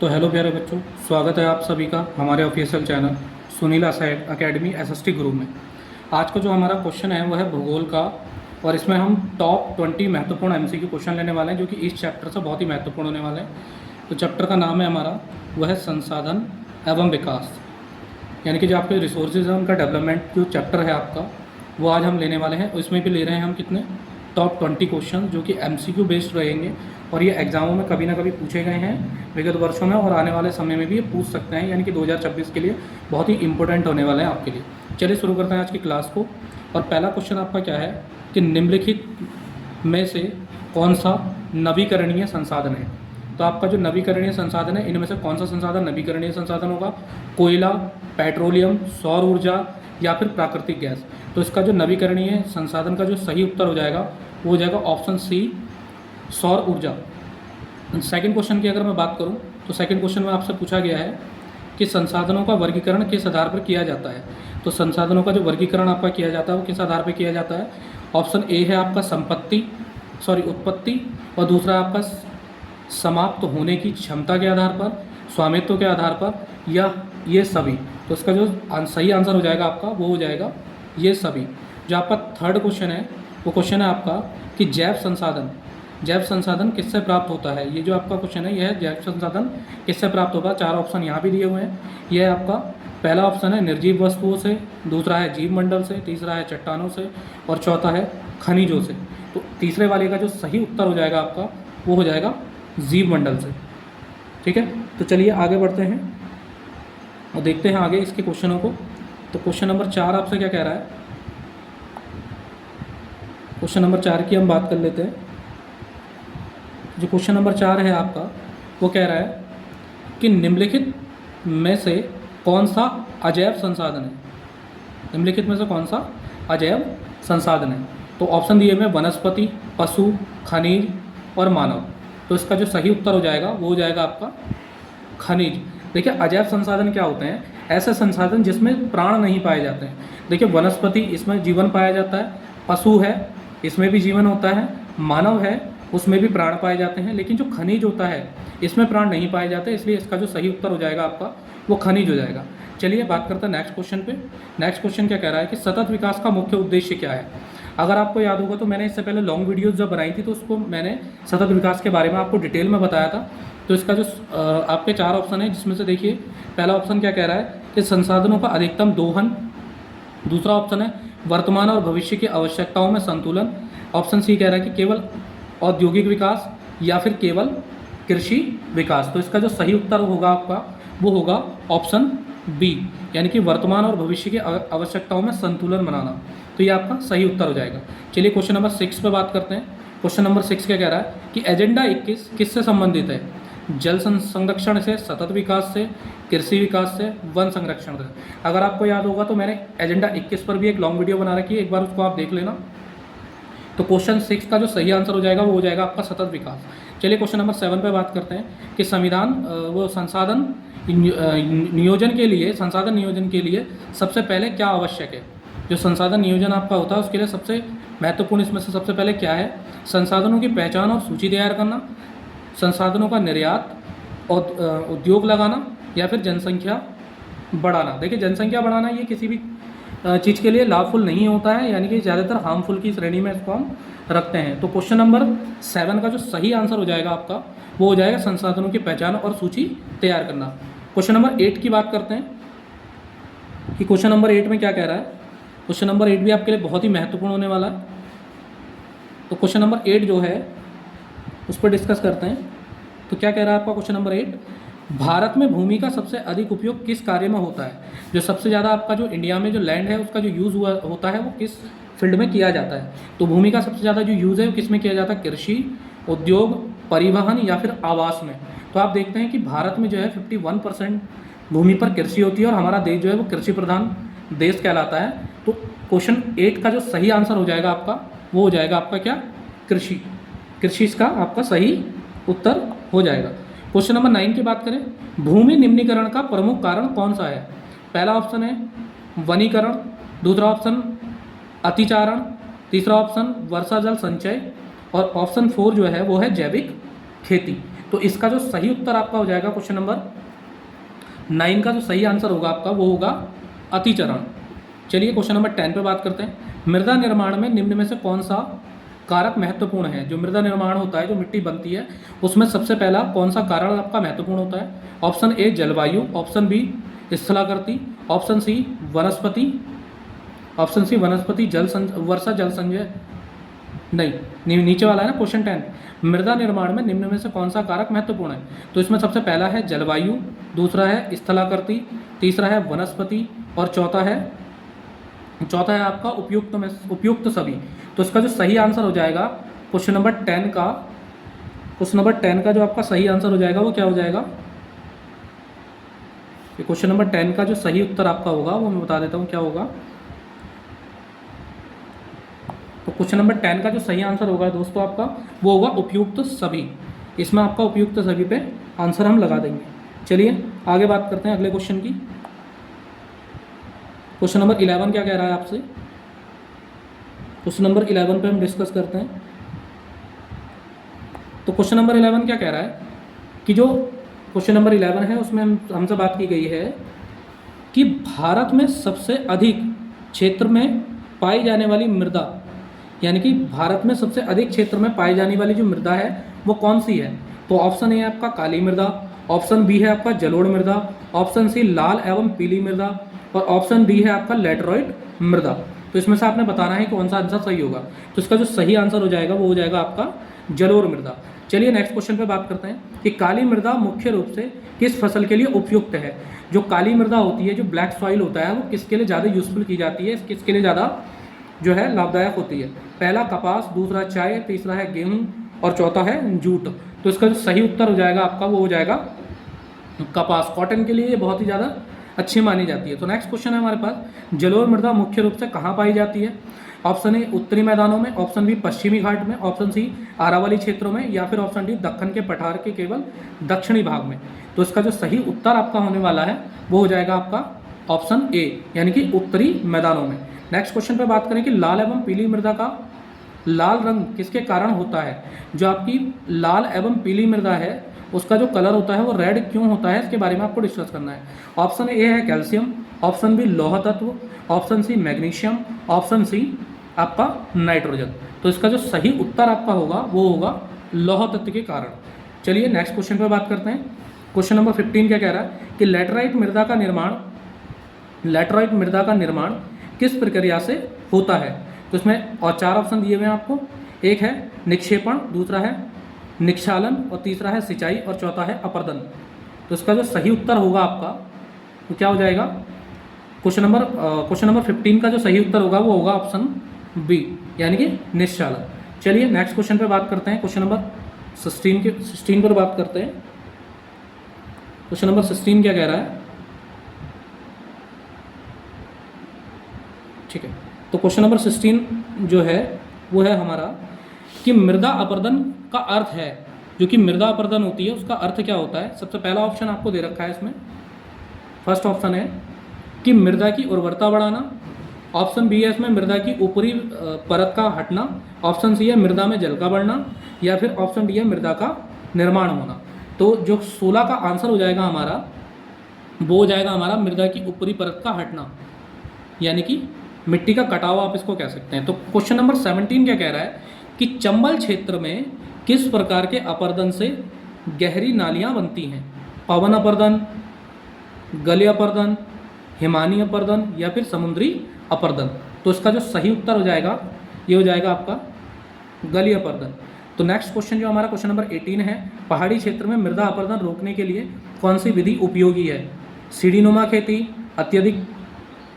तो हेलो प्यारे बच्चों, स्वागत है आप सभी का हमारे official channel Sunil academy SST group में। आज का जो हमारा क्वेश्चन है वो है भूगोल का, और इसमें हम टॉप 20 महत्वपूर्ण एमसीक्यू क्वेश्चन लेने वाले हैं जो कि इस चैप्टर से बहुत ही महत्वपूर्ण होने वाले हैं। तो चैप्टर का नाम है हमारा वह है संसाधन एवं विकास, यानी कि जो आपके रिसोर्सेज हैं उनका डेवलपमेंट जो चैप्टर है आपका वो आज हम लेने वाले हैं। इसमें भी ले रहे हैं हम कितने टॉप 20 क्वेश्चन जो कि एमसीक्यू बेस्ड रहेंगे, और ये एग्जामों में कभी ना कभी पूछे गए हैं विगत वर्षों में, और आने वाले समय में भी ये पूछ सकते हैं, यानी कि 2026 के लिए बहुत ही इंपॉर्टेंट होने वाले हैं आपके लिए। चलिए शुरू करते हैं आज की क्लास को। और पहला क्वेश्चन आपका क्या है कि निम्नलिखित में से कौन सा नवीकरणीय संसाधन है। तो आपका जो नवीकरणीय संसाधन है इनमें से कौन सा संसाधन नवीकरणीय संसाधन होगा? कोयला, पेट्रोलियम, सौर ऊर्जा या फिर प्राकृतिक गैस। तो इसका जो नवीकरणीय संसाधन का जो सही उत्तर हो जाएगा वो हो जाएगा ऑप्शन सी, सौर ऊर्जा। सेकंड क्वेश्चन की अगर मैं बात करूं तो सेकंड क्वेश्चन में आपसे पूछा गया है कि संसाधनों का वर्गीकरण किस आधार पर किया जाता है। तो संसाधनों का जो वर्गीकरण आपका किया जाता है वो किस आधार पर किया जाता है? ऑप्शन ए है आपका उत्पत्ति, और दूसरा आपका समाप्त होने की क्षमता के आधार पर, स्वामित्व के आधार पर, या ये सभी। तो इसका जो सही आंसर हो जाएगा आपका वो हो जाएगा ये सभी। जो आपका थर्ड क्वेश्चन है वो क्वेश्चन है आपका कि जैव संसाधन किससे प्राप्त होता है। ये जो आपका क्वेश्चन है यह है जैव संसाधन किससे प्राप्त होगा। चार ऑप्शन यहाँ भी दिए हुए हैं। यह आपका पहला ऑप्शन है निर्जीव वस्तुओं से, दूसरा है जीव मंडल से, तीसरा है चट्टानों से, और चौथा है खनिजों से। तो तीसरे वाले का जो सही उत्तर हो जाएगा आपका वो हो जाएगा जीव मंडल से। ठीक है, तो चलिए आगे बढ़ते हैं और देखते हैं आगे इसके क्वेश्चनों को। तो क्वेश्चन नंबर 4 आपसे क्या कह रहा है? क्वेश्चन नंबर 4 की हम बात कर लेते हैं। जो क्वेश्चन नंबर 4 है आपका वो कह रहा है कि निम्नलिखित में से कौन सा अजैव संसाधन है। निम्नलिखित में से कौन सा अजैव संसाधन है? तो ऑप्शन दिए हुए वनस्पति, पशु, खनिज और मानव। तो इसका जो सही उत्तर हो जाएगा वो हो जाएगा आपका खनिज। देखिए अजैव संसाधन क्या होते हैं? ऐसे संसाधन जिसमें प्राण नहीं पाए जाते हैं। देखिए वनस्पति, इसमें जीवन पाया जाता है, पशु है इसमें भी जीवन होता है, मानव है उसमें भी प्राण पाए जाते हैं, लेकिन जो खनिज होता है इसमें प्राण नहीं पाए जाते, इसलिए इसका जो सही उत्तर हो जाएगा आपका वो खनिज हो जाएगा। चलिए बात करते हैं नेक्स्ट क्वेश्चन पे। नेक्स्ट क्वेश्चन क्या कह रहा है कि सतत विकास का मुख्य उद्देश्य क्या है। अगर आपको याद होगा तो मैंने इससे पहले लॉन्ग वीडियोज़ जब बनाई थी तो उसको मैंने सतत विकास के बारे में आपको डिटेल में बताया था। तो इसका जो आपके 4 ऑप्शन है जिसमें से देखिए पहला ऑप्शन क्या कह रहा है कि संसाधनों का अधिकतम दोहन, दूसरा ऑप्शन है वर्तमान और भविष्य की आवश्यकताओं में संतुलन, ऑप्शन सी कह रहा है कि केवल औद्योगिक विकास, या फिर केवल कृषि विकास। तो इसका जो सही उत्तर होगा आपका वो होगा ऑप्शन बी, यानी कि वर्तमान और भविष्य की आवश्यकताओं में संतुलन बनाना। तो ये आपका सही उत्तर हो जाएगा। चलिए क्वेश्चन नंबर 6 पे बात करते हैं। क्वेश्चन नंबर 6 क्या कह रहा है कि एजेंडा 21 किससे संबंधित है? जल संरक्षण से, सतत विकास से, कृषि विकास से, वन संरक्षण से। अगर आपको याद होगा तो मैंने एजेंडा 21 पर भी एक लॉन्ग वीडियो बना रखी है, एक बार उसको आप देख लेना। तो क्वेश्चन 6 का जो सही आंसर हो जाएगा वो हो जाएगा आपका सतत विकास। चलिए क्वेश्चन नंबर 7 पे बात करते हैं कि संविधान वो संसाधन नियोजन के लिए सबसे पहले क्या आवश्यक है। जो संसाधन नियोजन आपका होता है उसके लिए सबसे महत्वपूर्ण इसमें से सबसे पहले क्या है? संसाधनों की पहचान और सूची तैयार करना, संसाधनों का निर्यात और उद्योग लगाना, या फिर जनसंख्या बढ़ाना। देखिए जनसंख्या बढ़ाना ये किसी भी चीज़ के लिए लाभफुल नहीं होता है, यानी कि ज़्यादातर हार्मफुल की श्रेणी में इसको हम रखते हैं। तो क्वेश्चन नंबर 7 का जो सही आंसर हो जाएगा आपका वो हो जाएगा संसाधनों की पहचान और सूची तैयार करना। क्वेश्चन नंबर 8 की बात करते हैं कि क्वेश्चन नंबर 8 में क्या कह रहा है। क्वेश्चन नंबर 8 भी आपके लिए बहुत ही महत्वपूर्ण होने वाला है। तो क्वेश्चन नंबर 8 जो है उस पर डिस्कस करते हैं। तो क्या कह रहा है आपका क्वेश्चन नंबर 8, भारत में भूमि का सबसे अधिक उपयोग किस कार्य में होता है। जो सबसे ज़्यादा आपका जो इंडिया में जो लैंड है उसका जो यूज़ होता है वो किस फील्ड में किया जाता है। तो भूमि का सबसे ज़्यादा जो यूज़ है वो किस में किया जाता है? कृषि, उद्योग, परिवहन या फिर आवास में। तो आप देखते हैं कि भारत में जो है 51% भूमि पर कृषि होती है, और हमारा देश जो है वो कृषि प्रधान देश कहलाता है। तो क्वेश्चन 8 का जो सही आंसर हो जाएगा आपका वो हो जाएगा आपका क्या? कृषि। कृषि इसका आपका सही उत्तर हो जाएगा। क्वेश्चन नंबर 9 की बात करें, भूमि निम्नीकरण का प्रमुख कारण कौन सा है। पहला ऑप्शन है वनीकरण, दूसरा ऑप्शन अतिचारण, तीसरा ऑप्शन वर्षा जल संचय, और ऑप्शन 4 जो है वो है जैविक खेती। तो इसका जो सही उत्तर आपका हो जाएगा क्वेश्चन नंबर 9 का जो सही आंसर होगा आपका वो होगा अतिचरण। चलिए क्वेश्चन नंबर 10 पे बात करते हैं। मृदा निर्माण में निम्न में से कौन सा कारक महत्वपूर्ण है? जो मृदा निर्माण होता है, जो मिट्टी बनती है, उसमें सबसे पहला कौन सा कारण आपका महत्वपूर्ण होता है? ऑप्शन ए जलवायु, ऑप्शन बी स्थलाकृति, ऑप्शन सी वनस्पति, ऑप्शन सी वनस्पति वर्षा जल संचय, नहीं नीचे वाला है ना क्वेश्चन 10। मृदा निर्माण में निम्न में से कौन सा कारक महत्वपूर्ण है? तो इसमें सबसे पहला है जलवायु, दूसरा है स्थलाकृति, तीसरा है वनस्पति और चौथा है आपका उपयुक्त सभी। तो इसका जो सही आंसर हो जाएगा क्वेश्चन नंबर 10 का जो आपका सही आंसर हो जाएगा वो क्या हो जाएगा? क्वेश्चन नंबर 10 का जो सही उत्तर आपका होगा वो मैं बता देता हूँ क्या होगा। तो क्वेश्चन नंबर 10 का जो सही आंसर होगा दोस्तों आपका वो होगा उपयुक्त सभी। इसमें आपका उपयुक्त सभी पे आंसर हम लगा देंगे। चलिए आगे बात करते हैं अगले क्वेश्चन की। क्वेश्चन नंबर 11 क्या कह रहा है आपसे? क्वेश्चन नंबर 11 पे हम डिस्कस करते हैं। तो क्वेश्चन नंबर 11 क्या कह रहा है कि जो क्वेश्चन नंबर 11 है उसमें हमसे बात की गई है कि भारत में सबसे अधिक क्षेत्र में पाई जाने वाली मृदा, यानी कि भारत में सबसे अधिक क्षेत्र में पाई जाने वाली जो मृदा है वो कौन सी है? तो ऑप्शन ए है आपका काली मृदा, ऑप्शन बी है आपका जलोढ़ मृदा, ऑप्शन सी लाल एवं पीली मृदा और ऑप्शन डी है आपका लैटराइट मृदा। तो इसमें से आपने बताना है कौन सा आंसर सही होगा। तो इसका जो सही आंसर हो जाएगा वो हो जाएगा आपका जलोढ़ मृदा। चलिए नेक्स्ट क्वेश्चन पे बात करते हैं कि काली मृदा मुख्य रूप से किस फसल के लिए उपयुक्त है? जो काली मृदा होती है, जो ब्लैक सॉइल होता है, वो किसके लिए ज़्यादा यूजफुल की जाती है, किसके लिए ज़्यादा जो है लाभदायक होती है? पहला कपास, दूसरा चाय, तीसरा है गेहूँ और चौथा है जूट। तो इसका जो सही उत्तर हो जाएगा आपका वो हो जाएगा कपास। कॉटन के लिए ये बहुत ही ज़्यादा अच्छी मानी जाती है। तो नेक्स्ट क्वेश्चन है हमारे पास, जलोढ़ मृदा मुख्य रूप से कहाँ पाई जाती है? ऑप्शन ए उत्तरी मैदानों में, ऑप्शन बी पश्चिमी घाट में, ऑप्शन सी अरावली क्षेत्रों में या फिर ऑप्शन डी दक्कन के पठार के केवल दक्षिणी भाग में। तो इसका जो सही उत्तर आपका होने वाला है वो हो जाएगा आपका ऑप्शन ए, यानी कि उत्तरी मैदानों में। नेक्स्ट क्वेश्चन पे बात करें कि लाल एवं पीली मृदा का लाल रंग किसके कारण होता है? जो आपकी लाल एवं पीली मृदा है उसका जो कलर होता है वो रेड क्यों होता है, इसके बारे में आपको डिस्कस करना है। ऑप्शन ए है कैल्शियम, ऑप्शन बी लौह तत्व, option C magnesium, option C आपका नाइट्रोजन। तो इसका जो सही उत्तर आपका होगा वो होगा लौह तत्व के कारण। चलिए नेक्स्ट क्वेश्चन पे बात करते हैं। क्वेश्चन नंबर 15 क्या कह रहा है कि लैटराइट मृदा का निर्माण किस प्रक्रिया से होता है? तो इसमें और 4 ऑप्शन दिए हुए हैं आपको। एक है निक्षेपण, दूसरा है निक्षालन और तीसरा है सिंचाई और चौथा है अपर्दन। तो इसका जो सही उत्तर होगा आपका तो क्या हो जाएगा? क्वेश्चन नंबर 15 का जो सही उत्तर होगा वो होगा ऑप्शन बी, यानी कि निक्षालन। चलिए नेक्स्ट क्वेश्चन पे बात करते हैं। क्वेश्चन नंबर 16 पर बात करते हैं। क्वेश्चन नंबर 16 क्या कह रहा है? ठीक है, तो क्वेश्चन नंबर 16 जो है वो है हमारा कि मृदा अपरदन का अर्थ है। जो कि मृदा अपरदन होती है उसका अर्थ क्या होता है? सबसे पहला ऑप्शन आपको दे रखा है इसमें। फर्स्ट ऑप्शन है कि मृदा की उर्वरता बढ़ाना, ऑप्शन बी है इसमें मृदा की ऊपरी परत का हटना, ऑप्शन सी है मृदा में जल का बढ़ना या फिर ऑप्शन डी है मृदा का निर्माण होना। तो जो 16 का आंसर हो जाएगा हमारा वो हो जाएगा हमारा मृदा की ऊपरी परत का हटना, यानी कि मिट्टी का कटाव आप इसको कह सकते हैं। तो क्वेश्चन नंबर 17 क्या कह रहा है कि चंबल क्षेत्र में किस प्रकार के अपर्दन से गहरी नालियां बनती हैं? पवन अपर्दन, गली अपर्दन, हिमानी अपर्दन या फिर समुद्री अपर्दन। तो इसका जो सही उत्तर हो जाएगा ये हो जाएगा आपका गली अपर्दन। तो नेक्स्ट क्वेश्चन जो हमारा क्वेश्चन नंबर 18 है, पहाड़ी क्षेत्र में मृदा अपरदन रोकने के लिए कौन सी विधि उपयोगी है? सीढ़ीनुमा खेती, अत्यधिक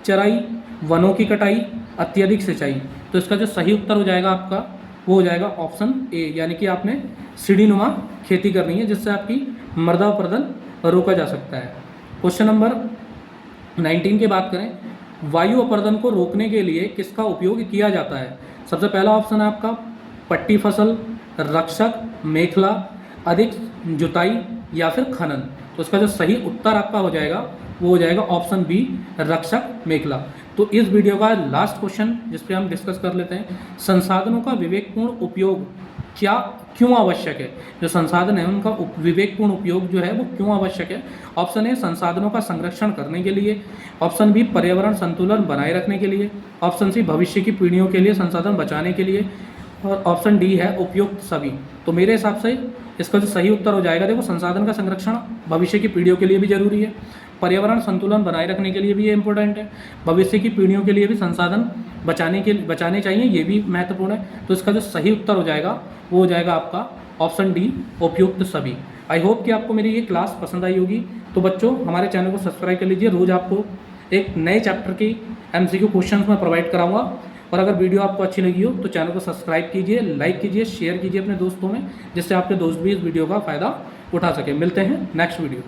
चराई, वनों की कटाई, अत्यधिक सिंचाई। तो इसका जो सही उत्तर हो जाएगा आपका वो हो जाएगा ऑप्शन ए, यानी कि आपने सीढ़ीनुमा खेती करनी है जिससे आपकी मृदा अपरदन रोका जा सकता है। क्वेश्चन नंबर 19 की बात करें, वायु अपरदन को रोकने के लिए किसका उपयोग किया जाता है? सबसे पहला ऑप्शन है आपका पट्टी फसल, रक्षक, मेखला, अधिक जुताई या फिर खनन। तो इसका जो सही उत्तर आपका हो जाएगा वो हो जाएगा ऑप्शन बी, रक्षक, मेखला। तो इस वीडियो का लास्ट क्वेश्चन जिस पे हम डिस्कस कर लेते हैं, संसाधनों का विवेकपूर्ण उपयोग क्यों आवश्यक है, जो संसाधन है उनका विवेकपूर्ण उपयोग जो है वो क्यों आवश्यक है। ऑप्शन ए संसाधनों का संरक्षण करने के लिए, ऑप्शन बी पर्यावरण संतुलन बनाए रखने के लिए, ऑप्शन सी भविष्य की पीढ़ियों के लिए संसाधन बचाने के लिए, और ऑप्शन डी है उपयुक्त सभी। तो मेरे हिसाब से इसका जो सही उत्तर हो जाएगा, देखो संसाधन का संरक्षण भविष्य की पीढ़ियों के लिए भी जरूरी है, पर्यावरण संतुलन बनाए रखने के लिए भी ये इंपॉर्टेंट है, भविष्य की पीढ़ियों के लिए भी संसाधन बचाने चाहिए, ये भी महत्वपूर्ण है। तो इसका जो सही उत्तर हो जाएगा वो हो जाएगा आपका ऑप्शन डी उपयुक्त सभी। आई होप कि आपको मेरी ये क्लास पसंद आई होगी। तो बच्चों हमारे चैनल को सब्सक्राइब कर लीजिए, रोज़ आपको एक नए चैप्टर की MCQ क्वेश्चंस मैं प्रोवाइड कराऊंगा। और अगर वीडियो आपको अच्छी लगी हो तो चैनल को सब्सक्राइब कीजिए, लाइक कीजिए, शेयर कीजिए अपने दोस्तों में, जिससे आपके दोस्त भी इस वीडियो का फ़ायदा उठा सके। मिलते हैं नेक्स्ट वीडियो।